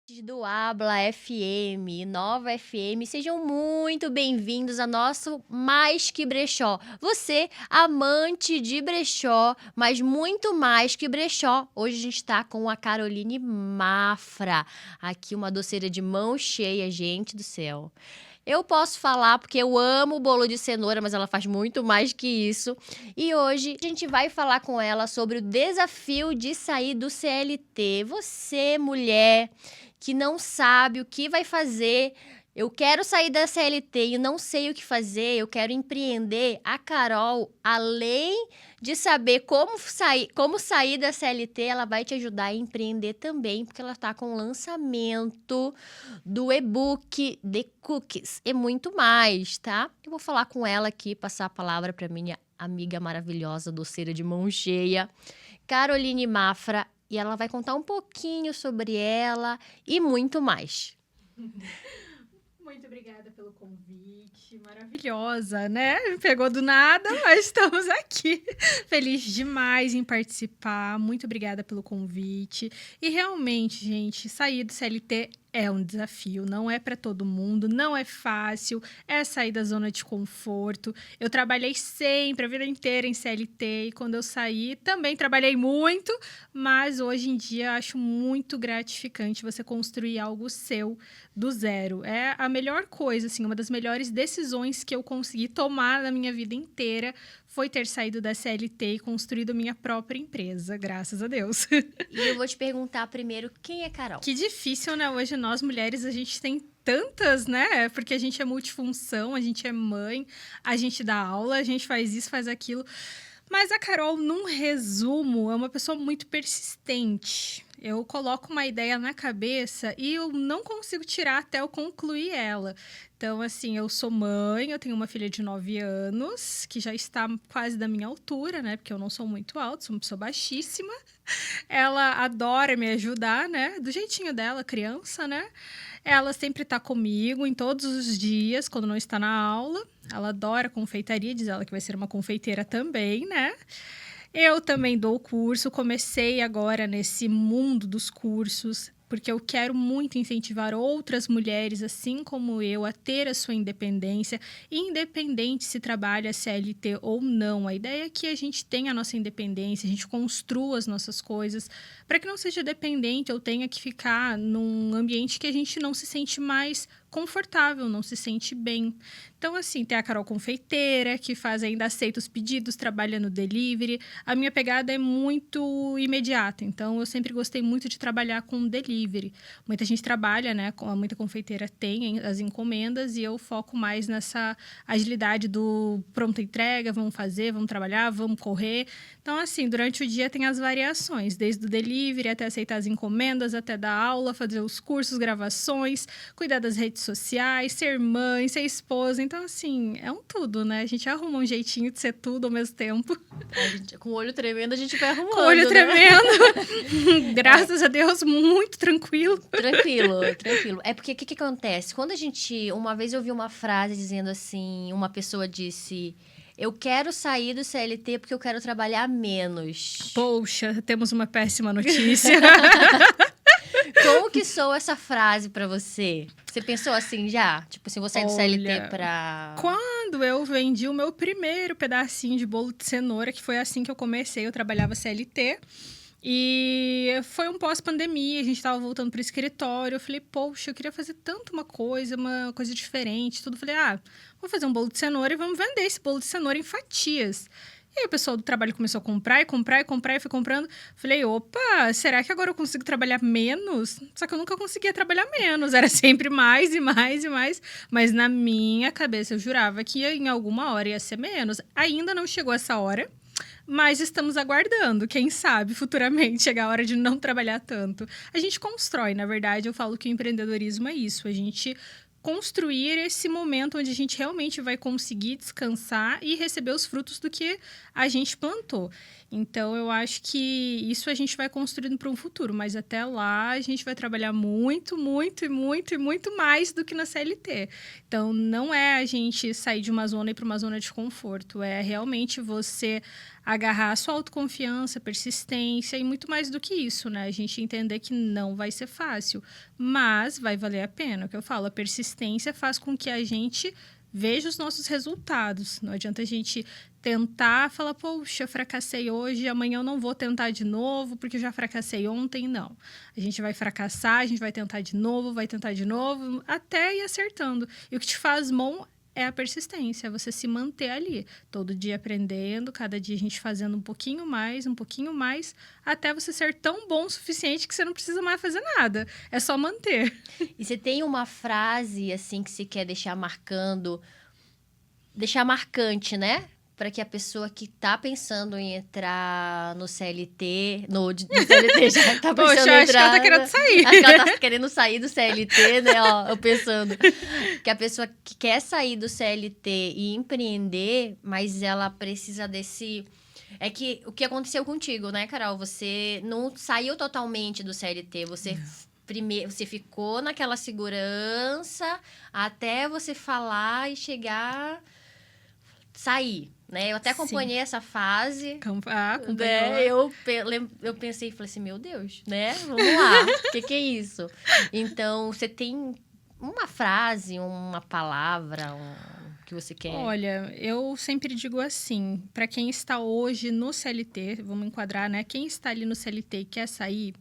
Do Habla FM, Nova FM, sejam muito bem-vindos a nosso Mais Que Brechó. Você, amante de brechó, mas muito mais que brechó. Hoje a gente tá com a Caroline Mafra, aqui uma doceira de mão cheia, gente do céu. Eu posso falar porque eu amo bolo de cenoura, mas ela faz muito mais que isso. E hoje a gente vai falar com ela sobre o desafio de sair do CLT. Você, mulher, que não sabe o que vai fazer. Eu quero sair da CLT e não sei o que fazer, eu quero empreender. A Carol, além de saber como sair da CLT, ela vai te ajudar a empreender também, porque ela está com o lançamento do e-book The Cookies e muito mais, tá? Eu vou falar com ela aqui, passar a palavra para minha amiga maravilhosa, doceira de mão cheia, Caroline Mafra, e ela vai contar um pouquinho sobre ela e muito mais. Muito obrigada pelo convite, maravilhosa, né? Me pegou do nada, mas estamos aqui. Feliz demais em participar. Muito obrigada pelo convite. E realmente, gente, sair do CLT é um desafio, não é para todo mundo, não é fácil, é sair da zona de conforto. Eu trabalhei sempre, a vida inteira em CLT, e quando eu saí também trabalhei muito, mas hoje em dia acho muito gratificante você construir algo seu do zero. É a melhor coisa, assim, uma das melhores decisões que eu consegui tomar na minha vida inteira foi ter saído da CLT e construído minha própria empresa, graças a Deus. E eu vou te perguntar primeiro, quem é Carol? Que difícil, né? Hoje nós mulheres, a gente tem tantas, né? Porque a gente é multifunção, a gente é mãe, a gente dá aula, a gente faz isso, faz aquilo. Mas a Carol, num resumo, é uma pessoa muito persistente. Eu coloco uma ideia na cabeça e eu não consigo tirar até eu concluir ela. Então, assim, eu sou mãe, eu tenho uma filha de 9 anos, que já está quase da minha altura, né? Porque eu não sou muito alta, sou uma pessoa baixíssima. Ela adora me ajudar, né? Do jeitinho dela, criança, né? Ela sempre tá comigo em todos os dias, quando não está na aula. Ela adora confeitaria, diz ela que vai ser uma confeiteira também, né? Eu também dou curso, comecei agora nesse mundo dos cursos, porque eu quero muito incentivar outras mulheres, assim como eu, a ter a sua independência, independente se trabalha CLT ou não. A ideia é que a gente tenha a nossa independência, a gente construa as nossas coisas, para que não seja dependente ou tenha que ficar num ambiente que a gente não se sente mais confortável, não se sente bem. Então, assim, tem a Carol confeiteira, que faz ainda aceita os pedidos, trabalha no delivery. A minha pegada é muito imediata, então eu sempre gostei muito de trabalhar com delivery. Muita gente trabalha, né? Muita confeiteira tem as encomendas e eu foco mais nessa agilidade do pronta entrega, vamos fazer, vamos trabalhar, vamos correr. Então, assim, durante o dia tem as variações, desde o delivery até aceitar as encomendas, até dar aula, fazer os cursos, gravações, cuidar das redes sociais, ser mãe, ser esposa. Então, assim, é um tudo, né? A gente arruma um jeitinho de ser tudo ao mesmo tempo. Com o olho tremendo, a gente vai arrumando, Com o olho né? tremendo. Graças a Deus, muito tranquilo. Tranquilo, tranquilo. É porque o que acontece? Quando a gente... Uma vez eu vi uma frase dizendo assim... Uma pessoa disse... Eu quero sair do CLT porque eu quero trabalhar menos. Poxa, temos uma péssima notícia. Como que soa essa frase pra você? Você pensou assim já? Tipo assim, vou sair do CLT Olha, pra... Quando eu vendi o meu primeiro pedacinho de bolo de cenoura, que foi assim que eu comecei, eu trabalhava CLT. E foi um pós-pandemia, a gente tava voltando pro escritório. Eu falei, poxa, eu queria fazer tanto uma coisa diferente. Tudo. Falei, vou fazer um bolo de cenoura e vamos vender esse bolo de cenoura em fatias. E aí o pessoal do trabalho começou a comprar, e fui comprando. Falei, opa, será que agora eu consigo trabalhar menos? Só que eu nunca conseguia trabalhar menos, era sempre mais e mais e mais. Mas na minha cabeça eu jurava que em alguma hora ia ser menos. Ainda não chegou essa hora. Mas estamos aguardando, quem sabe, futuramente chegar a hora de não trabalhar tanto. A gente constrói, na verdade, eu falo que o empreendedorismo é isso. A gente construir esse momento onde a gente realmente vai conseguir descansar e receber os frutos do que a gente plantou. Então, eu acho que isso a gente vai construindo para um futuro, mas até lá a gente vai trabalhar muito, muito e muito e muito mais do que na CLT. Então, não é a gente sair de uma zona e ir para uma zona de conforto, é realmente você agarrar a sua autoconfiança, persistência e muito mais do que isso, né? A gente entender que não vai ser fácil, mas vai valer a pena. O que eu falo, a persistência faz com que a gente veja os nossos resultados. Não adianta a gente tentar falar, poxa, fracassei hoje, amanhã eu não vou tentar de novo, porque eu já fracassei ontem. Não. A gente vai fracassar, a gente vai tentar de novo, até ir acertando. E o que te faz bom é a persistência, é você se manter ali, todo dia aprendendo, cada dia a gente fazendo um pouquinho mais, até você ser tão bom o suficiente que você não precisa mais fazer nada, é só manter. E você tem uma frase, assim, que você quer deixar marcante, né? Para que a pessoa que tá pensando em entrar no CLT, no CLT já tá pensando Poxa, em acho que entrar... ela tá querendo sair. Acho que ela tá querendo sair do CLT, né? Ó, eu pensando que a pessoa que quer sair do CLT e empreender, mas ela precisa desse... É que o que aconteceu contigo, né, Carol? Você não saiu totalmente do CLT, primeiro, você ficou naquela segurança até você falar e chegar... sair, né? Eu até acompanhei essa fase. Acompanhou. Né? Eu pensei e falei assim, meu Deus, né? Vamos lá, o que é isso? Então, você tem uma frase, uma palavra que você quer? Olha, eu sempre digo assim, para quem está hoje no CLT, vamos enquadrar, né? Quem está ali no CLT e quer sair,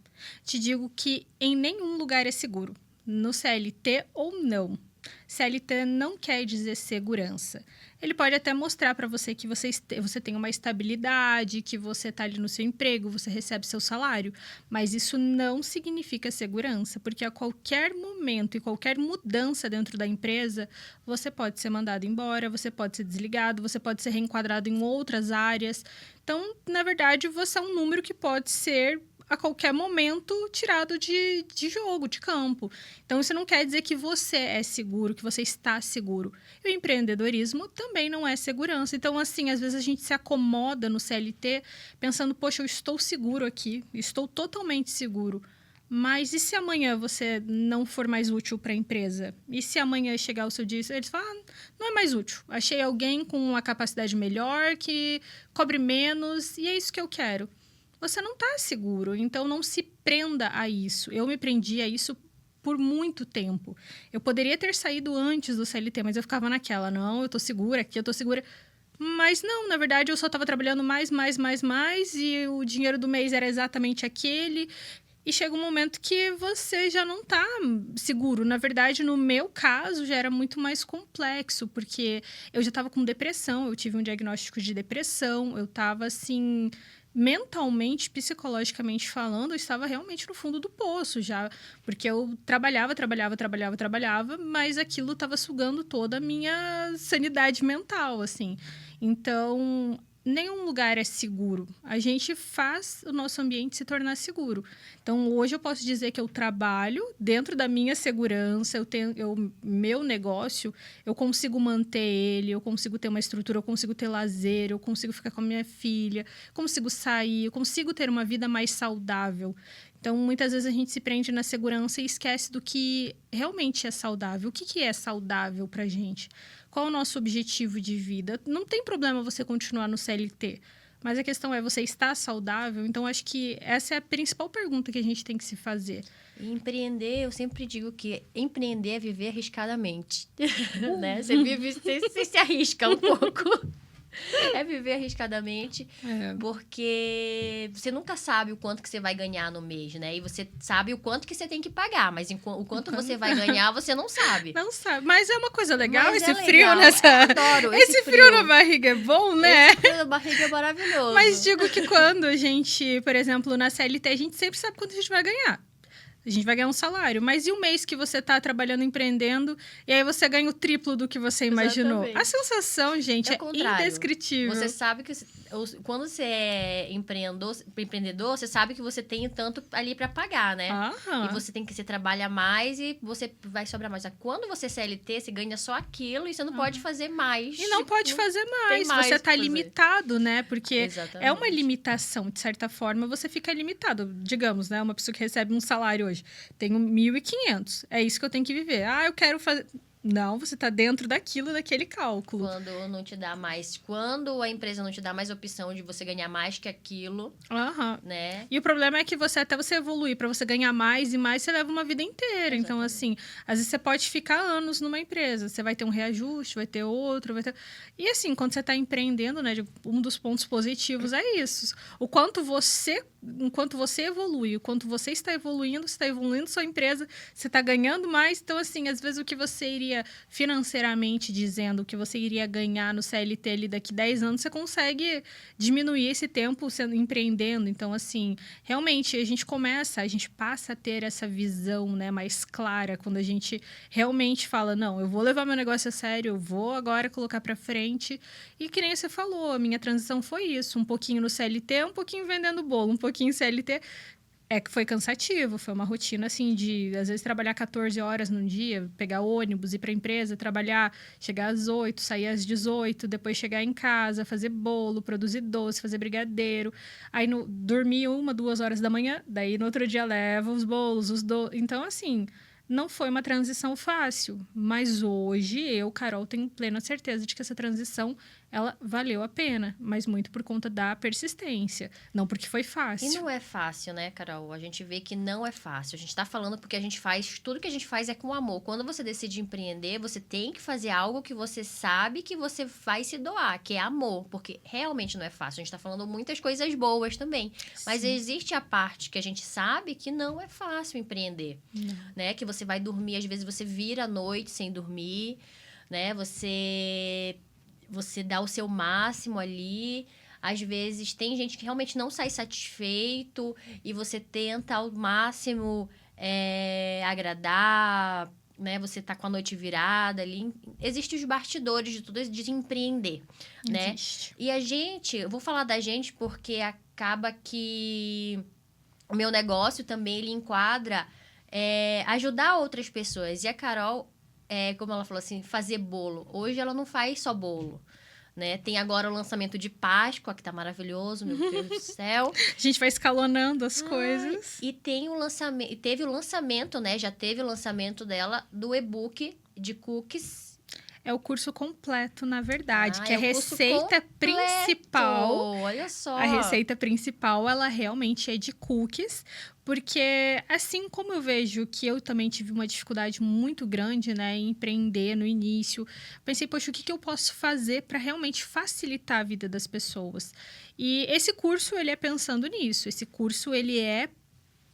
te digo que em nenhum lugar é seguro, no CLT ou não. CLT não quer dizer segurança. Ele pode até mostrar para você que você tem uma estabilidade, que você está ali no seu emprego, você recebe seu salário, mas isso não significa segurança, porque a qualquer momento e qualquer mudança dentro da empresa, você pode ser mandado embora, você pode ser desligado, você pode ser reenquadrado em outras áreas. Então, na verdade, você é um número que pode ser a qualquer momento tirado de jogo, de campo. Então, isso não quer dizer que você é seguro, que você está seguro. E o empreendedorismo também não é segurança. Então, assim, às vezes a gente se acomoda no CLT pensando, poxa, eu estou seguro aqui, estou totalmente seguro. Mas e se amanhã você não for mais útil para a empresa? E se amanhã chegar o seu dia, eles falam, não é mais útil. Achei alguém com uma capacidade melhor, que cobre menos, e é isso que eu quero. Você não está seguro, então não se prenda a isso. Eu me prendi a isso por muito tempo. Eu poderia ter saído antes do CLT, mas eu ficava naquela, não, eu estou segura aqui, eu estou segura. Mas não, na verdade eu só estava trabalhando mais, e o dinheiro do mês era exatamente aquele. E chega um momento que você já não está seguro. Na verdade, no meu caso, já era muito mais complexo, porque eu já estava com depressão, eu tive um diagnóstico de depressão, eu estava assim... mentalmente, psicologicamente falando, eu estava realmente no fundo do poço já, porque eu trabalhava, mas aquilo estava sugando toda a minha sanidade mental, assim. Então, nenhum lugar é seguro. A gente faz o nosso ambiente se tornar seguro. Então, hoje eu posso dizer que eu trabalho dentro da minha segurança, meu negócio, eu consigo manter ele, eu consigo ter uma estrutura, eu consigo ter lazer, eu consigo ficar com a minha filha, consigo sair, eu consigo ter uma vida mais saudável. Então, muitas vezes a gente se prende na segurança e esquece do que realmente é saudável. O que é saudável pra gente? Qual é o nosso objetivo de vida? Não tem problema você continuar no CLT, mas a questão é, você está saudável? Então, acho que essa é a principal pergunta que a gente tem que se fazer. Empreender, eu sempre digo que empreender é viver arriscadamente, né? Você se arrisca um pouco. É viver arriscadamente, porque você nunca sabe o quanto que você vai ganhar no mês, né? E você sabe o quanto que você tem que pagar, mas o quanto você vai ganhar, você não sabe. Não sabe, mas é uma coisa legal, mas esse é frio legal. nessa... Eu adoro esse frio na barriga é bom, né? Esse frio na barriga é maravilhoso. Mas digo que quando a gente, por exemplo, na CLT, a gente sempre sabe quanto a gente vai ganhar. A gente vai ganhar um salário. Mas e o mês que você está trabalhando, empreendendo, e aí você ganha o triplo do que você imaginou? Exatamente. A sensação, gente, é indescritível. Você sabe que quando você é empreendedor, você sabe que você tem tanto ali para pagar, né? E você trabalha mais e você vai sobrar mais. Quando você é CLT, você ganha só aquilo e você não pode fazer mais. E não pode fazer mais. Você está limitado, né? Porque Exatamente. É uma limitação, de certa forma, você fica limitado. Digamos, né? Uma pessoa que recebe um salário hoje, tenho 1.500. É isso que eu tenho que viver. Eu quero fazer... Não, você tá dentro daquilo, daquele cálculo. Quando não te dá mais, quando a empresa não te dá mais opção de você ganhar mais que aquilo, Aham. né? E o problema é que até você evoluir, para você ganhar mais e mais, você leva uma vida inteira. Então, assim, às vezes você pode ficar anos numa empresa. Você vai ter um reajuste, vai ter outro, vai ter... E assim, quando você está empreendendo, né, um dos pontos positivos é isso. Enquanto você evolui, o quanto você está evoluindo sua empresa, você está ganhando mais. Então, assim, às vezes o que você iria financeiramente dizendo, o que você iria ganhar no CLT ali daqui 10 anos, você consegue diminuir esse tempo sendo empreendendo. Então, assim, realmente a gente passa a ter essa visão, né, mais clara quando a gente realmente fala, não, eu vou levar meu negócio a sério, eu vou agora colocar para frente. E que nem você falou, a minha transição foi isso, um pouquinho no CLT, um pouquinho vendendo bolo, um pouquinho CLT. É que foi cansativo, foi uma rotina assim de, às vezes, trabalhar 14 horas num dia, pegar ônibus, ir para a empresa, trabalhar, chegar às 8, sair às 18, depois chegar em casa, fazer bolo, produzir doce, fazer brigadeiro, aí dormir 1, 2 horas da manhã, daí no outro dia leva os bolos, os doces. Então, assim, não foi uma transição fácil, mas hoje eu, Carol, tenho plena certeza de que essa transição ela valeu a pena, mas muito por conta da persistência, não porque foi fácil. E não é fácil, né, Carol? A gente vê que não é fácil. A gente tá falando porque a gente faz, tudo que a gente faz é com amor. Quando você decide empreender, você tem que fazer algo que você sabe que você vai se doar, que é amor, porque realmente não é fácil. A gente tá falando muitas coisas boas também, mas Sim. existe a parte que a gente sabe que não é fácil empreender, né? Que você vai dormir, às vezes você vira à noite sem dormir, né? Você dá o seu máximo ali. Às vezes tem gente que realmente não sai satisfeito e você tenta ao máximo agradar, né? Você tá com a noite virada ali. Existem os bastidores de tudo, de empreender, né? Existe. E eu vou falar da gente porque acaba que o meu negócio também, ele enquadra ajudar outras pessoas. E a Carol, como ela falou assim, fazer bolo. Hoje ela não faz só bolo, né? Tem agora o lançamento de Páscoa, que tá maravilhoso, meu Deus do céu. A gente vai escalonando as coisas. E teve o lançamento, né? Já teve o lançamento dela do e-book de cookies. É o curso completo, na verdade, que é a o curso receita principal... Olha só. A receita principal, ela realmente é de cookies, porque assim como eu vejo que eu também tive uma dificuldade muito grande, né, em empreender no início, pensei, poxa, o que eu posso fazer para realmente facilitar a vida das pessoas? E esse curso, ele é pensando nisso. Esse curso, ele é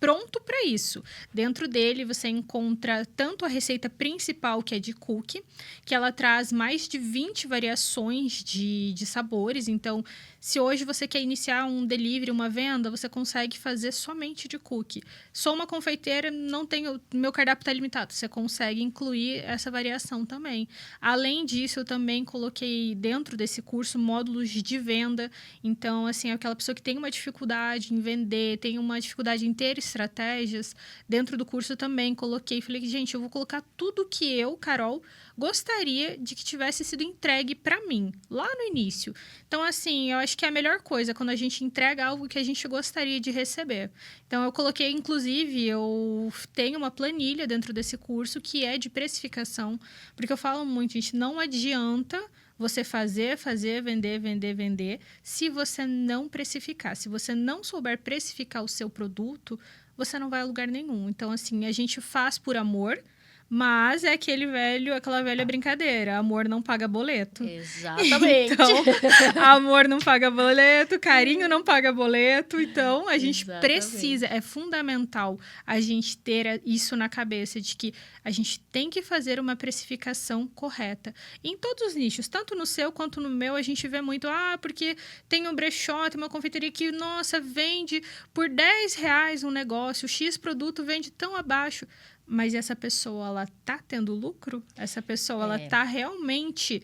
pronto para isso. Dentro dele, você encontra tanto a receita principal, que é de cookie, que ela traz mais de 20 variações de sabores. Então, se hoje você quer iniciar um delivery, uma venda, você consegue fazer somente de cookie. Sou uma confeiteira, não tenho, meu cardápio está limitado. Você consegue incluir essa variação também. Além disso, eu também coloquei dentro desse curso módulos de venda. Então, assim, aquela pessoa que tem uma dificuldade em vender, tem uma dificuldade em ter estratégias, dentro do curso também coloquei, falei, gente, eu vou colocar tudo que eu, Carol, gostaria de que tivesse sido entregue para mim, lá no início. Então, assim, eu acho que é a melhor coisa quando a gente entrega algo que a gente gostaria de receber. Então, eu coloquei, inclusive, eu tenho uma planilha dentro desse curso que é de precificação, porque eu falo muito, gente, não adianta você fazer, vender, se você não precificar. Se você não souber precificar o seu produto, você não vai a lugar nenhum. Então, assim, a gente faz por amor, mas é aquela velha brincadeira. Amor não paga boleto. Exatamente. Então, amor não paga boleto, carinho não paga boleto. Então, a gente precisa, é fundamental a gente ter isso na cabeça, de que a gente tem que fazer uma precificação correta. Em todos os nichos, tanto no seu quanto no meu, a gente vê muito, porque tem um brechó, tem uma confeitaria que, nossa, vende por R$10 um negócio, X produto vende tão abaixo. Mas essa pessoa, ela tá tendo lucro? Essa pessoa, ela tá realmente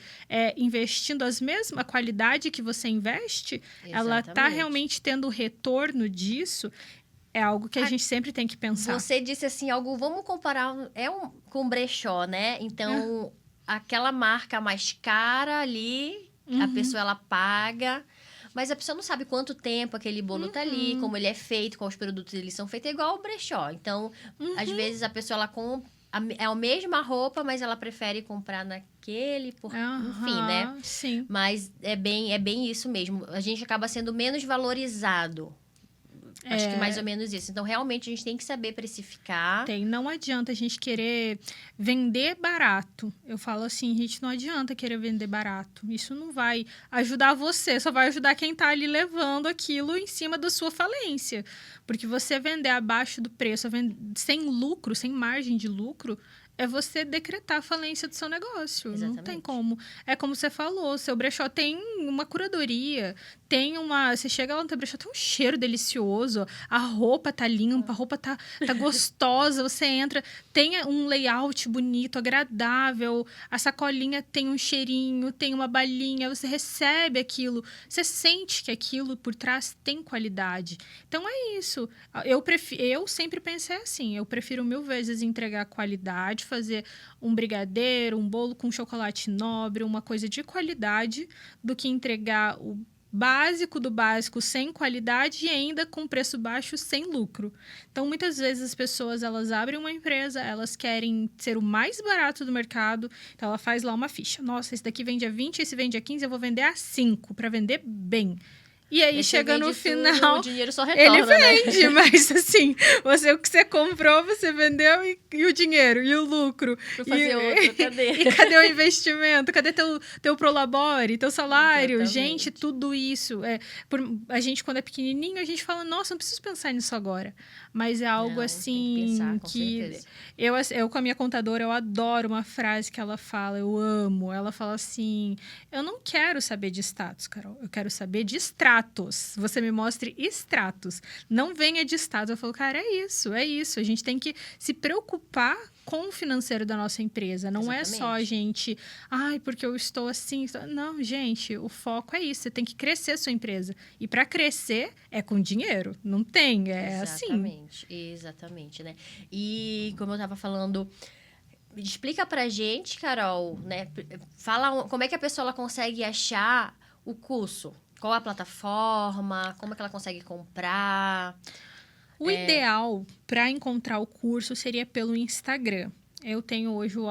investindo a mesma qualidade que você investe? Exatamente. Ela tá realmente tendo retorno disso? É algo que a gente sempre tem que pensar. Você disse assim, algo, vamos comparar com brechó, né? Então, aquela marca mais cara ali, a pessoa, ela paga... Mas a pessoa não sabe quanto tempo aquele bolo tá ali, como ele é feito, quais produtos eles são feitos. É igual o brechó. Então, às vezes, a pessoa, ela é a mesma roupa, mas ela prefere comprar naquele, enfim, né? Sim. Mas é bem isso mesmo. A gente acaba sendo menos valorizado. Acho que mais ou menos isso. Então, realmente, a gente tem que saber precificar. Não adianta a gente querer vender barato. Eu falo assim, gente, não adianta querer vender barato. Isso não vai ajudar você, só vai ajudar quem tá ali levando aquilo em cima da sua falência. Porque você vender abaixo do preço, sem lucro, sem margem de lucro, é você decretar a falência do seu negócio. Exatamente. Não tem como. É como você falou, seu brechó tem uma curadoria, você chega lá no teu brechó, tem um cheiro delicioso, a roupa tá limpa, a roupa tá gostosa, você entra, tem um layout bonito, agradável, a sacolinha tem um cheirinho, tem uma balinha, você recebe aquilo, você sente que aquilo por trás tem qualidade. Então é isso. Eu sempre pensei assim, eu prefiro 1000 vezes entregar qualidade, fazer um brigadeiro, um bolo com chocolate nobre, uma coisa de qualidade, do que entregar o básico do básico sem qualidade e ainda com preço baixo sem lucro. Então, muitas vezes as pessoas elas abrem uma empresa, elas querem ser o mais barato do mercado, então ela faz lá uma ficha. Nossa, esse daqui vende a 20, esse vende a 15, eu vou vender a 5 para vender bem. E aí, chega no final, o dinheiro só retorna, ele vende, né? Mas assim, o que você comprou, você vendeu e o dinheiro, e o lucro. Pra fazer outro, cadê? E cadê o investimento? Cadê teu prolabore, teu salário? Exatamente. Gente, tudo isso. A gente, quando é pequenininho, a gente fala, nossa, não preciso pensar nisso agora. Mas é algo assim tem que pensar, com eu com a minha contadora, eu adoro uma frase que ela fala, eu amo. Ela fala assim, eu não quero saber de status, Carol, eu quero saber de extratos. Você me mostre extratos. Não venha de status. Eu falo, cara, é isso. A gente tem que se preocupar com o financeiro da nossa empresa. Não Exatamente. É só a gente, porque eu estou assim. Não, gente, o foco é isso. Você tem que crescer a sua empresa. E para crescer é com dinheiro. Não tem, Exatamente. assim. Exatamente, né? E como eu tava falando, explica pra gente, Carol, né? Fala como é que a pessoa ela consegue achar o curso. Qual a plataforma? Como é que ela consegue comprar? O ideal para encontrar o curso seria pelo Instagram. Eu tenho hoje o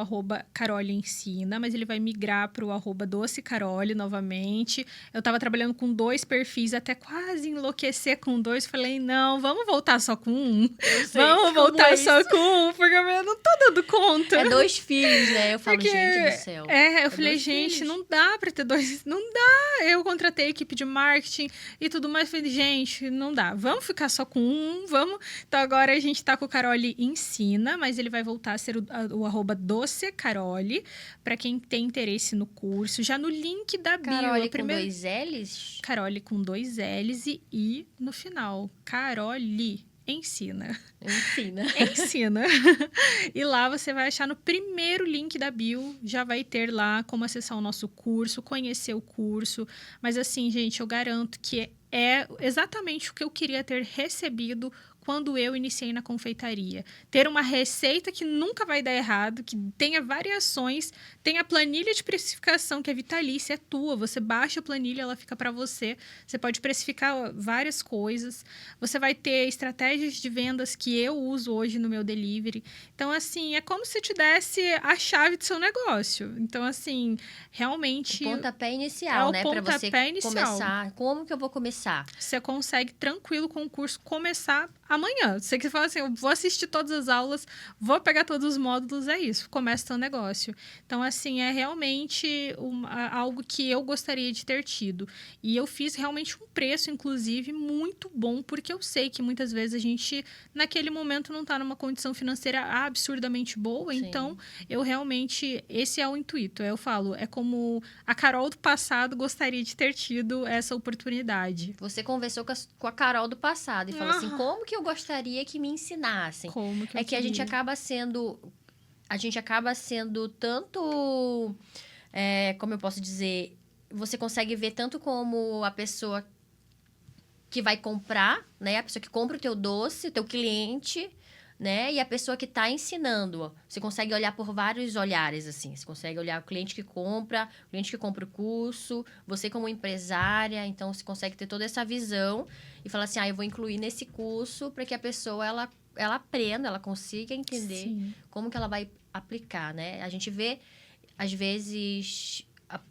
@Carole Ensina, mas ele vai migrar para o @docecarole novamente. Eu estava trabalhando com 2 perfis, até quase enlouquecer com 2. Falei, não, vamos voltar só com um. Vamos voltar só com um, porque eu não tô dando conta. É 2 filhos, né? Eu falo, gente do céu. Eu falei, gente, não dá para ter 2. Não dá. Eu contratei a equipe de marketing e tudo mais. Falei, gente, não dá. Vamos ficar só com um, vamos. Então agora a gente tá com o Carole Ensina, mas ele vai voltar a ser o @docecarole, para quem tem interesse no curso. Já no link da bio. Carole com 2 L's? Carole com 2 L's e I no final. Carole Ensina. Ensina. E lá você vai achar no primeiro link da bio, já vai ter lá como acessar o nosso curso, conhecer o curso. Mas assim, gente, eu garanto que é exatamente o que eu queria ter recebido quando eu iniciei na confeitaria. Ter uma receita que nunca vai dar errado, que tenha variações, tem a planilha de precificação que é vitalícia, é tua. Você baixa a planilha, ela fica para você. Você pode precificar várias coisas. Você vai ter estratégias de vendas que eu uso hoje no meu delivery. Então, assim, é como se te desse a chave do seu negócio. Então, assim, realmente... O pontapé inicial, né? Para você começar. Como que eu vou começar? Você consegue, tranquilo, com o curso, começar amanhã. Você que fala assim, eu vou assistir todas as aulas, vou pegar todos os módulos, é isso. Começa o seu negócio. Então, assim, é realmente algo que eu gostaria de ter tido. E eu fiz realmente um preço, inclusive, muito bom, porque eu sei que muitas vezes a gente, naquele momento, não está numa condição financeira absurdamente boa. Sim. Então, eu realmente... Esse é o intuito. Eu falo, é como a Carol do passado gostaria de ter tido essa oportunidade. Você conversou com a Carol do passado e falou assim, como que eu gostaria que me ensinassem? Como que é que a gente acaba sendo tanto, como eu posso dizer, você consegue ver tanto como a pessoa que vai comprar, né? A pessoa que compra o teu doce, o teu cliente, né? E a pessoa que está ensinando. Você consegue olhar por vários olhares, assim. Você consegue olhar o cliente que compra o curso, você como empresária. Então, você consegue ter toda essa visão e falar assim, eu vou incluir nesse curso para que a pessoa, ela ela aprenda, ela consiga entender Sim. como que ela vai aplicar, né? A gente vê, às vezes,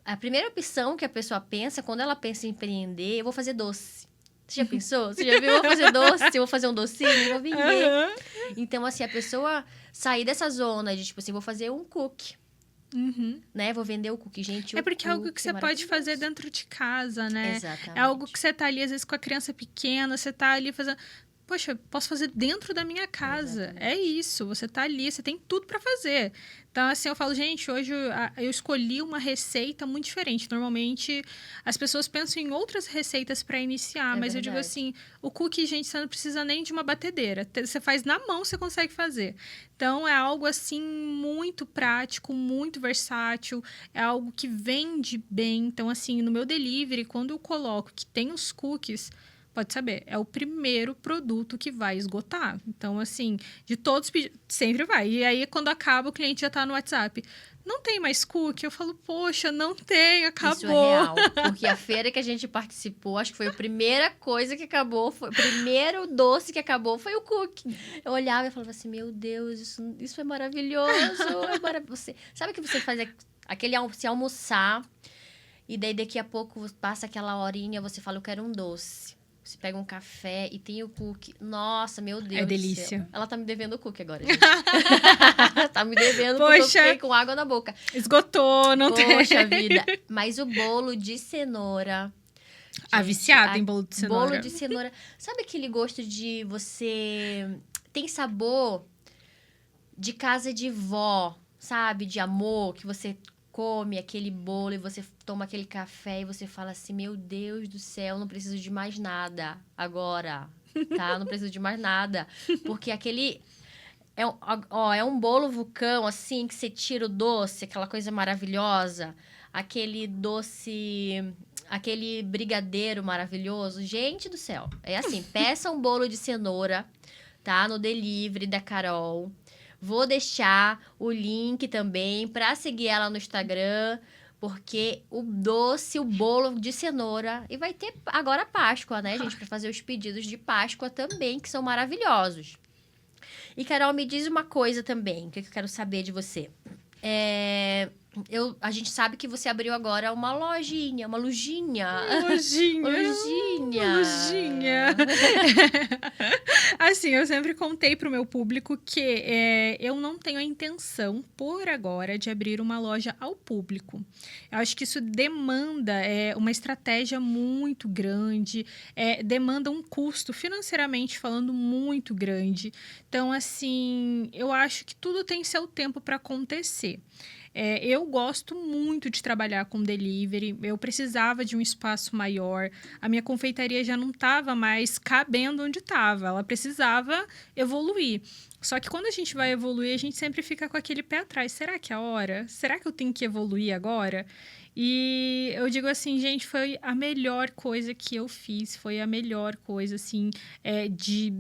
a primeira opção que a pessoa pensa, quando ela pensa em empreender, eu vou fazer doce. Você já pensou? Você já viu? Eu vou fazer doce, eu vou fazer um docinho, vou vender. Aham. Então, assim, a pessoa sair dessa zona de, tipo assim, vou fazer um cookie, Uhum. né? Vou vender o cookie. Gente, É o porque é algo que cookie você pode fazer maravilhoso. dentro de casa, né? Exatamente. É algo que você tá ali, às vezes, com a criança pequena, você tá ali fazendo. Poxa, eu posso fazer dentro da minha casa. Exatamente. É isso, você tá ali, você tem tudo pra fazer. Então, assim, eu falo, gente, hoje eu escolhi uma receita muito diferente. Normalmente, as pessoas pensam em outras receitas pra iniciar, É mas eu digo verdade. assim, o cookie, gente, você não precisa nem de uma batedeira. Você faz na mão, você consegue fazer. Então, é algo, assim, muito prático, muito versátil. É algo que vende bem. Então, assim, no meu delivery, quando eu coloco que tem os cookies, pode saber, é o primeiro produto que vai esgotar. Então, assim, de todos, sempre vai. E aí, quando acaba, o cliente já tá no WhatsApp. Não tem mais cookie? Eu falo, poxa, não tem, Isso é acabou. real. Porque a feira que a gente participou, acho que foi a primeira coisa que acabou, o primeiro doce que acabou foi o cookie. Eu olhava e falava assim, meu Deus, isso é maravilhoso. Você, sabe que você faz aquele se almoçar e daí daqui a pouco passa aquela horinha, você fala, eu quero um doce. Você pega um café e tem o cookie. Nossa, meu Deus do delícia. céu. Ela tá me devendo o cookie agora, gente. Tá me devendo porque eu Poxa. fiquei com água na boca. Esgotou, não tem. Poxa vida. Mas o bolo de cenoura. A Gente, viciada em bolo de cenoura. Bolo de cenoura. Sabe aquele gosto de você... Tem sabor de casa de vó, sabe? De amor, que você come aquele bolo e você toma aquele café e você fala assim, meu Deus do céu, não preciso de mais nada agora, tá? Não preciso de mais nada. Porque aquele... é um bolo vulcão, assim, que você tira o doce, aquela coisa maravilhosa. Aquele doce... Aquele brigadeiro maravilhoso. Gente do céu. É assim, peça um bolo de cenoura, tá? No delivery da Carol. Vou deixar o link também para seguir ela no Instagram, porque o doce, o bolo de cenoura. E vai ter agora Páscoa, né, gente? Para fazer os pedidos de Páscoa também, que são maravilhosos. E, Carol, me diz uma coisa também, que eu quero saber de você. A gente sabe que você abriu agora uma lojinha, uma lojinha. Lojinha. Lojinha. Lojinha. Assim, eu sempre contei pro meu público que eu não tenho a intenção, por agora, de abrir uma loja ao público. Eu acho que isso demanda uma estratégia muito grande, demanda um custo, financeiramente falando, muito grande. Então, assim, eu acho que tudo tem seu tempo para acontecer. Eu gosto muito de trabalhar com delivery, eu precisava de um espaço maior, a minha confeitaria já não estava mais cabendo onde estava, ela precisava evoluir. Só que quando a gente vai evoluir, a gente sempre fica com aquele pé atrás. Será que é a hora? Será que eu tenho que evoluir agora? E eu digo assim, gente, foi a melhor coisa que eu fiz, foi a melhor coisa, assim, de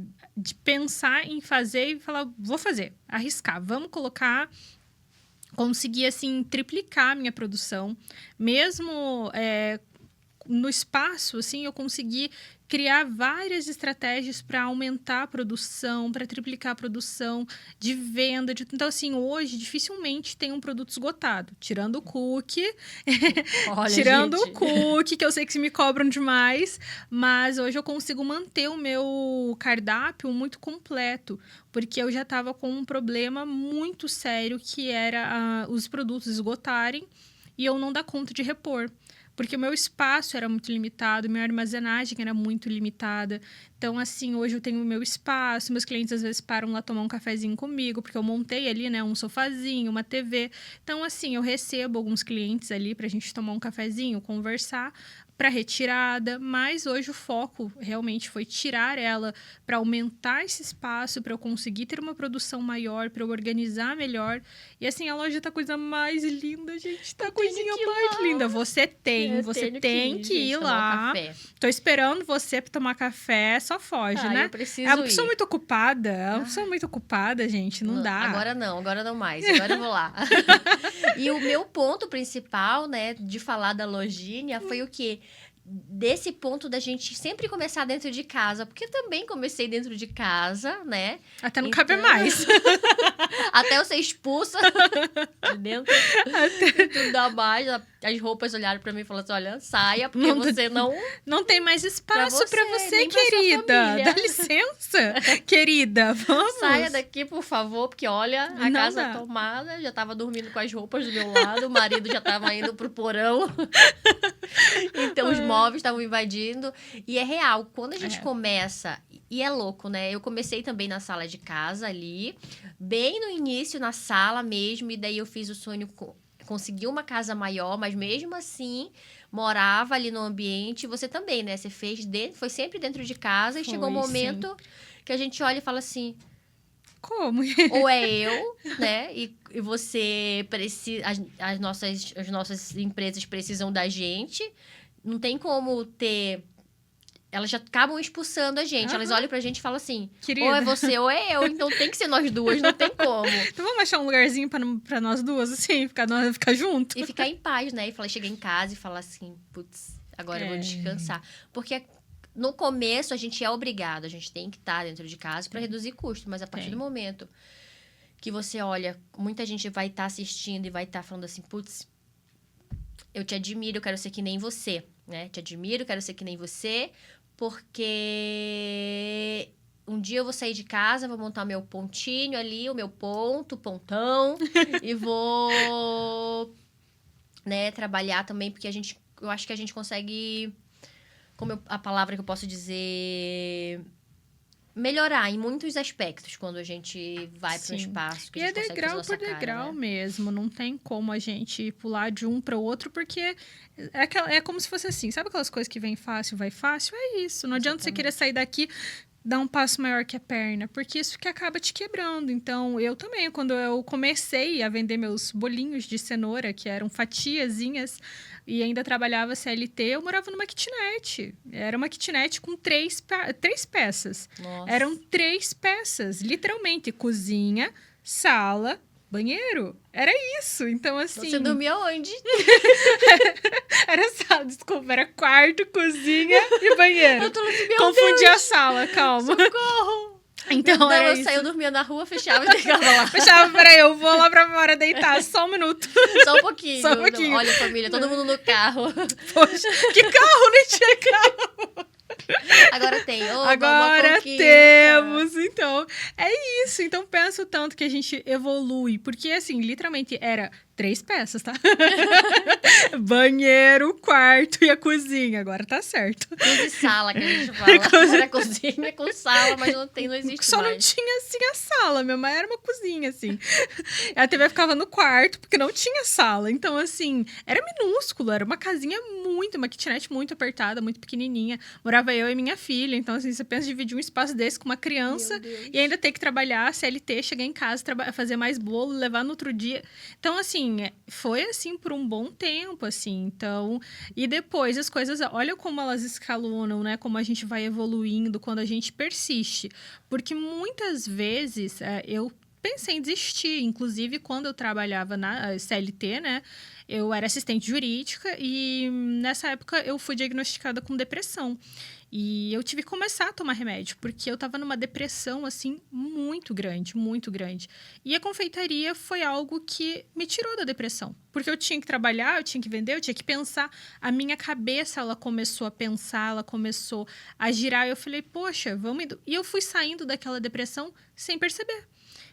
pensar em fazer e falar, vou fazer, arriscar, vamos colocar... Consegui, assim, triplicar a minha produção. Mesmo no espaço, assim, eu consegui criar várias estratégias para aumentar a produção, para triplicar a produção de venda. Então, assim, hoje, dificilmente tem um produto esgotado. Tirando o cookie. Olha, tirando gente. o cookie, que eu sei que se me cobram demais. Mas hoje eu consigo manter o meu cardápio muito completo. Porque eu já estava com um problema muito sério, que era os produtos esgotarem e eu não dar conta de repor. Porque o meu espaço era muito limitado, minha armazenagem era muito limitada. Então, assim, hoje eu tenho o meu espaço, meus clientes às vezes param lá tomar um cafezinho comigo, porque eu montei ali, né, um sofazinho, uma TV. Então, assim, eu recebo alguns clientes ali pra gente tomar um cafezinho, conversar, para retirada, mas hoje o foco realmente foi tirar ela para aumentar esse espaço, para eu conseguir ter uma produção maior, para eu organizar melhor. E assim, a loja tá a coisa mais linda, gente, tá a coisinha mais linda. Você tem que ir lá. Tô esperando você para tomar café, só foge, né? Eu preciso é uma pessoa ir. muito ocupada, gente, não dá. Agora não mais, agora eu vou lá. E o meu ponto principal, né, de falar da lojinha foi o quê? desse ponto da gente sempre começar dentro de casa, porque eu também comecei dentro de casa, né? Até não cabe mais. Até eu ser expulsa de dentro. Tudo dá mais. As roupas olharam pra mim e falaram assim, olha, saia, porque você não... Não tem mais espaço pra você, nem pra sua querida. família. Dá licença, querida. Vamos. Saia daqui, por favor, porque olha, a Não casa dá. tomada, já tava dormindo com as roupas do meu lado, o marido já tava indo pro porão. Então, os móveis estavam invadindo. E é real, quando a gente começa... E é louco, né? Eu comecei também na sala de casa ali, bem no início, na sala mesmo, e daí eu fiz o sonho... Consegui uma casa maior, mas mesmo assim, morava ali no ambiente. Você também, né? Você foi sempre dentro de casa e chegou um momento que a gente olha e fala assim... Como? Ou é eu, né? E você precisa... As nossas empresas precisam da gente. Não tem como ter... Elas já acabam expulsando a gente. Elas olham pra gente e falam assim... Querida. Ou é você ou é eu. Então tem que ser nós duas. Não tem como. Então vamos achar um lugarzinho pra nós duas, assim, ficar junto? E ficar em paz, né? E chegar em casa e falar assim... Putz, agora eu vou descansar. Porque no começo a gente é obrigado. A gente tem que estar dentro de casa pra reduzir custo. Mas a partir do momento que você olha... Muita gente vai estar assistindo e vai estar falando assim... Putz, eu te admiro, eu quero ser que nem você. Né? Te admiro, quero ser que nem você... Porque um dia eu vou sair de casa, vou montar meu pontinho ali, o meu pontão, e vou, né, trabalhar também, porque eu acho que a gente consegue, a palavra que eu posso dizer, melhorar em muitos aspectos quando a gente vai para um espaço que e a gente consegue fazer degrau nossa por degrau cara, né? mesmo, não tem como a gente pular de um para o outro, porque é como se fosse assim, sabe aquelas coisas que vem fácil, vai fácil? É isso, não adianta você querer sair daqui, dar um passo maior que a perna, porque isso que acaba te quebrando. Então, eu também, quando eu comecei a vender meus bolinhos de cenoura, que eram fatiazinhas, e ainda trabalhava CLT, eu morava numa kitnet. Era uma kitnet com três peças. Nossa. Eram 3 peças, literalmente. Cozinha, sala, banheiro. Era isso. Então, assim... Você dormia onde? Era sala, desculpa. Era quarto, cozinha e banheiro. Eu tô assim, meu Confundi Deus, a sala, calma. socorro! Então, Não, era eu isso. saía, eu dormia na rua, fechava e ficava lá. Fechava, peraí, eu vou lá pra fora deitar, só um minuto. Só um pouquinho. Só um pouquinho. Olha, família, todo mundo no carro. Poxa, que carro, nem tinha carro. Agora tem. Agora temos, então. É isso. Então, penso tanto que a gente evolui. Porque, assim, literalmente era 3 peças, tá? Banheiro, quarto e a cozinha. Agora tá certo. Cozinha e sala, que a gente fala. Era cozinha com sala, mas não existe Só mais. não tinha, assim, a sala. Minha mãe era uma cozinha, assim. A TV ficava no quarto, porque não tinha sala. Então, assim, era minúsculo. Era uma casinha uma kitnet muito apertada, muito pequenininha. Morava eu e minha filha. Então, assim, você pensa em dividir um espaço desse com uma criança e ainda ter que trabalhar, CLT, chegar em casa, fazer mais bolo, levar no outro dia. Então, assim, foi assim por um bom tempo, assim. Então, e depois as coisas, olha como elas escalonam, né? Como a gente vai evoluindo quando a gente persiste. Porque muitas vezes eu pensei em desistir. Inclusive, quando eu trabalhava na CLT, né? Eu era assistente jurídica e nessa época eu fui diagnosticada com depressão. E eu tive que começar a tomar remédio, porque eu tava numa depressão, assim, muito grande, muito grande. E a confeitaria foi algo que me tirou da depressão. Porque eu tinha que trabalhar, eu tinha que vender, eu tinha que pensar. A minha cabeça, ela começou a pensar, ela começou a girar. E eu falei, poxa, vamos... E eu fui saindo daquela depressão sem perceber.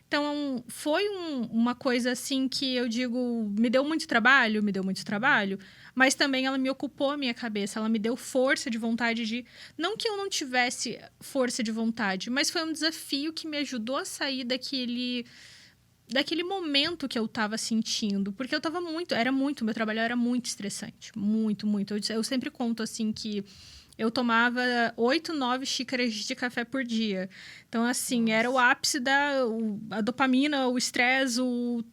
Então, foi uma coisa assim que eu digo, me deu muito trabalho, mas também ela me ocupou a minha cabeça, ela me deu força de vontade de... Não que eu não tivesse força de vontade, mas foi um desafio que me ajudou a sair daquele momento que eu tava sentindo, porque eu tava meu trabalho era muito estressante, muito. Eu sempre conto assim que eu tomava 8, 9 xícaras de café por dia. Então, assim, nossa, era o ápice a dopamina, o estresse,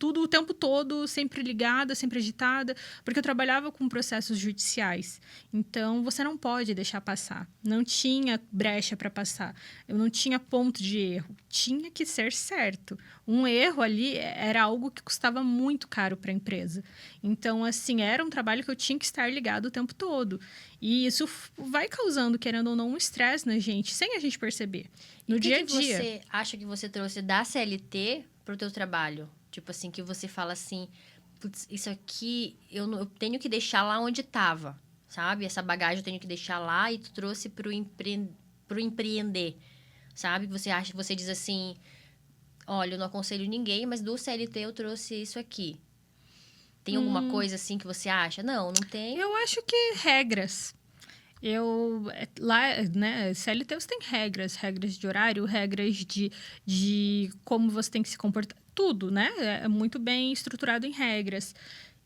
tudo o tempo todo, sempre ligada, sempre agitada, porque eu trabalhava com processos judiciais. Então, você não pode deixar passar. Não tinha brecha para passar. Eu não tinha ponto de erro. Tinha que ser certo. Um erro ali era algo que custava muito caro para a empresa. Então, assim, era um trabalho que eu tinha que estar ligado o tempo todo. E isso vai causando, querendo ou não, um estresse na gente, sem a gente perceber. No dia a dia. O que você acha que você trouxe da CLT pro teu trabalho? Tipo assim, que você fala assim, putz, isso aqui eu tenho que deixar lá onde estava, sabe? Essa bagagem eu tenho que deixar lá e tu trouxe pro empreender, sabe? Você diz assim, olha, eu não aconselho ninguém, mas do CLT eu trouxe isso aqui. Tem alguma coisa assim que você acha? Não tem. Eu acho que regras. Lá, né, CLT você tem regras de horário, regras de como você tem que se comportar, tudo, né? É muito bem estruturado em regras.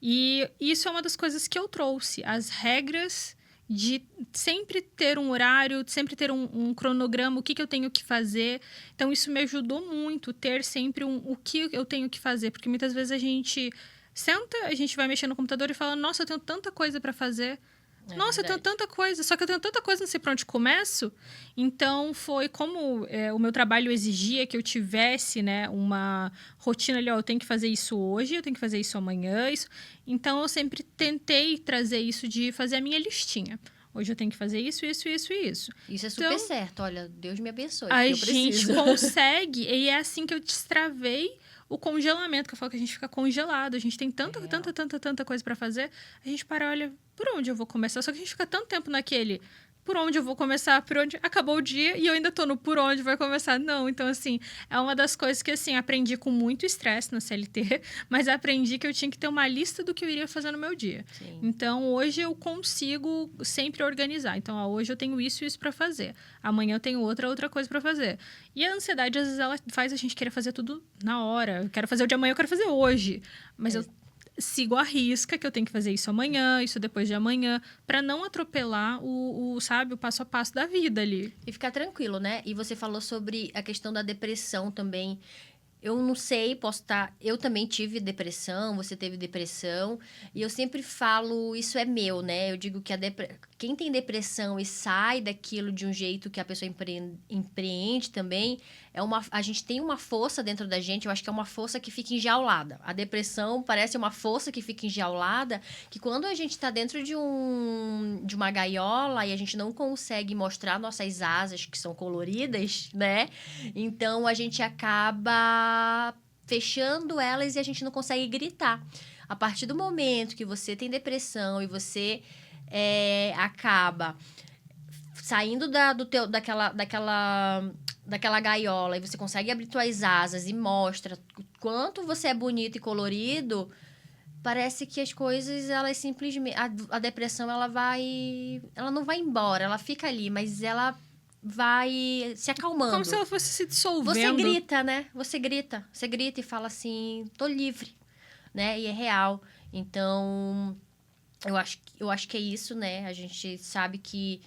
E isso é uma das coisas que eu trouxe, as regras de sempre ter um horário, sempre ter um cronograma, o que eu tenho que fazer. Então, isso me ajudou muito, ter sempre o que eu tenho que fazer, porque muitas vezes a gente senta, a gente vai mexer no computador e fala, nossa, eu tenho tanta coisa para fazer. Nossa, eu tenho tanta coisa, só que eu tenho tanta coisa, não sei por onde começo. Então, foi como o meu trabalho exigia que eu tivesse, né, uma rotina ali, ó, eu tenho que fazer isso hoje, eu tenho que fazer isso amanhã. Então, eu sempre tentei trazer isso de fazer a minha listinha. Hoje eu tenho que fazer isso, isso, isso e isso. Isso é super certo. Olha, Deus me abençoe. A eu gente preciso. consegue, e é assim que eu destravei o congelamento, que eu falo que a gente fica congelado. A gente tem tanta coisa para fazer. A gente para, olha, por onde eu vou começar? Só que a gente fica tanto tempo naquele por onde eu vou começar, por onde acabou o dia e eu ainda tô no por onde vai começar. Não, então assim, é uma das coisas que assim, aprendi com muito estresse na CLT, mas aprendi que eu tinha que ter uma lista do que eu iria fazer no meu dia. Sim. Então, hoje eu consigo sempre organizar. Então, hoje eu tenho isso e isso para fazer. Amanhã eu tenho outra coisa para fazer. E a ansiedade, às vezes, ela faz a gente querer fazer tudo na hora. Eu quero fazer o de amanhã, eu quero fazer hoje. Mas eu sigo a risca que eu tenho que fazer isso amanhã, isso depois de amanhã, para não atropelar sabe, o passo a passo da vida ali. E ficar tranquilo, né? E você falou sobre a questão da depressão também. Eu não sei, posso estar... Eu também tive depressão, você teve depressão. E eu sempre falo, isso é meu, né? Eu digo que quem tem depressão e sai daquilo de um jeito que a pessoa empreende também, a gente tem uma força dentro da gente, eu acho que é uma força que fica enjaulada. A depressão parece uma força que fica enjaulada, que quando a gente está dentro de uma gaiola e a gente não consegue mostrar nossas asas, que são coloridas, né? Então, a gente acaba fechando elas e a gente não consegue gritar. A partir do momento que você tem depressão e você acaba saindo daquela gaiola e você consegue abrir suas asas e mostra o quanto você é bonito e colorido, parece que as coisas, elas simplesmente... A depressão, ela não vai embora, ela fica ali, mas ela vai se acalmando. Como se ela fosse se dissolvendo. Você grita, né? Você grita e fala assim, tô livre, né? E é real. Então, eu acho que é isso, né? A gente sabe que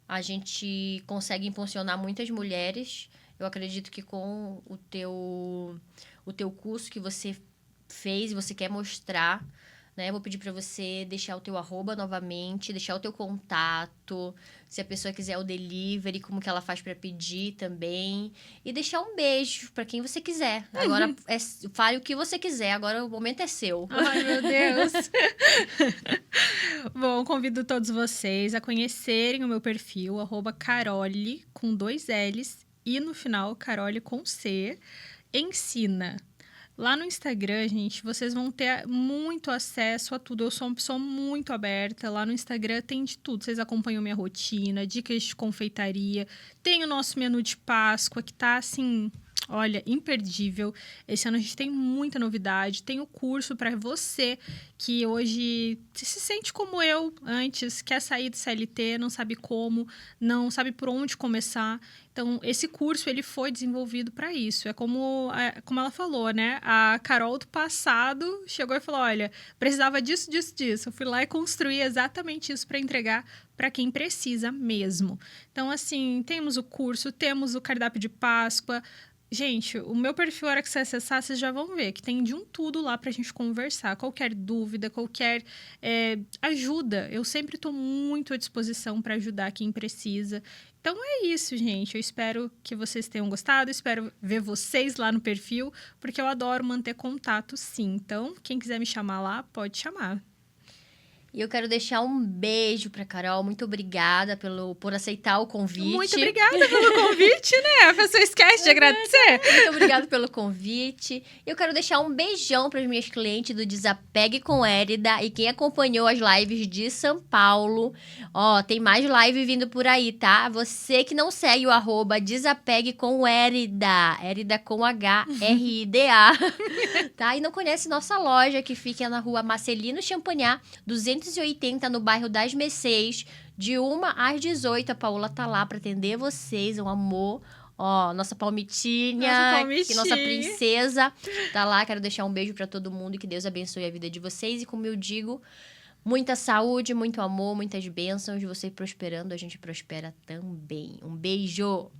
a gente consegue impulsionar muitas mulheres. Eu acredito que com o teu curso que você fez e você quer mostrar, né? Eu vou pedir para você deixar o teu @, novamente, deixar o teu contato, se a pessoa quiser o delivery, como que ela faz para pedir também, e deixar um beijo para quem você quiser. Agora, fale o que você quiser, agora o momento é seu. Ai, meu Deus! Bom, convido todos vocês a conhecerem o meu perfil, @Carole, com 2 L's, e no final, Carole com C, ensina. Lá no Instagram, gente, vocês vão ter muito acesso a tudo. Eu sou uma pessoa muito aberta. Lá no Instagram tem de tudo. Vocês acompanham minha rotina, dicas de confeitaria. Tem o nosso menu de Páscoa, que tá, assim... Olha, imperdível. Esse ano a gente tem muita novidade. Tem o curso para você que hoje se sente como eu antes, quer sair do CLT, não sabe como, não sabe por onde começar. Então, esse curso ele foi desenvolvido para isso. É como ela falou, né? A Carol do passado chegou e falou, olha, precisava disso, disso, disso. Eu fui lá e construí exatamente isso para entregar para quem precisa mesmo. Então, assim, temos o curso, temos o cardápio de Páscoa. Gente, o meu perfil, a hora que você acessar, vocês já vão ver que tem de um tudo lá pra gente conversar. Qualquer dúvida, qualquer ajuda. Eu sempre tô muito à disposição para ajudar quem precisa. Então, é isso, gente. Eu espero que vocês tenham gostado. Espero ver vocês lá no perfil, porque eu adoro manter contato, sim. Então, quem quiser me chamar lá, pode chamar. E eu quero deixar um beijo pra Carol. Muito obrigada por aceitar o convite. Muito obrigada pelo convite, né? A pessoa esquece de agradecer. Muito obrigada pelo convite. Eu quero deixar um beijão para as minhas clientes do Desapegue com Érida e quem acompanhou as lives de São Paulo. Ó, tem mais live vindo por aí, tá? Você que não segue o @Desapegue com Érida. Érida com HRIDA. Tá? E não conhece nossa loja que fica na rua Marcelino Champagnat, 280, no bairro das Mercês, de 1 às 18. A Paola tá lá para atender vocês, um amor. Ó, nossa Palmitinha, que nossa princesa, tá lá. Quero deixar um beijo pra todo mundo e que Deus abençoe a vida de vocês. E como eu digo, muita saúde, muito amor, muitas bênçãos. Você prosperando, a gente prospera também. Um beijo!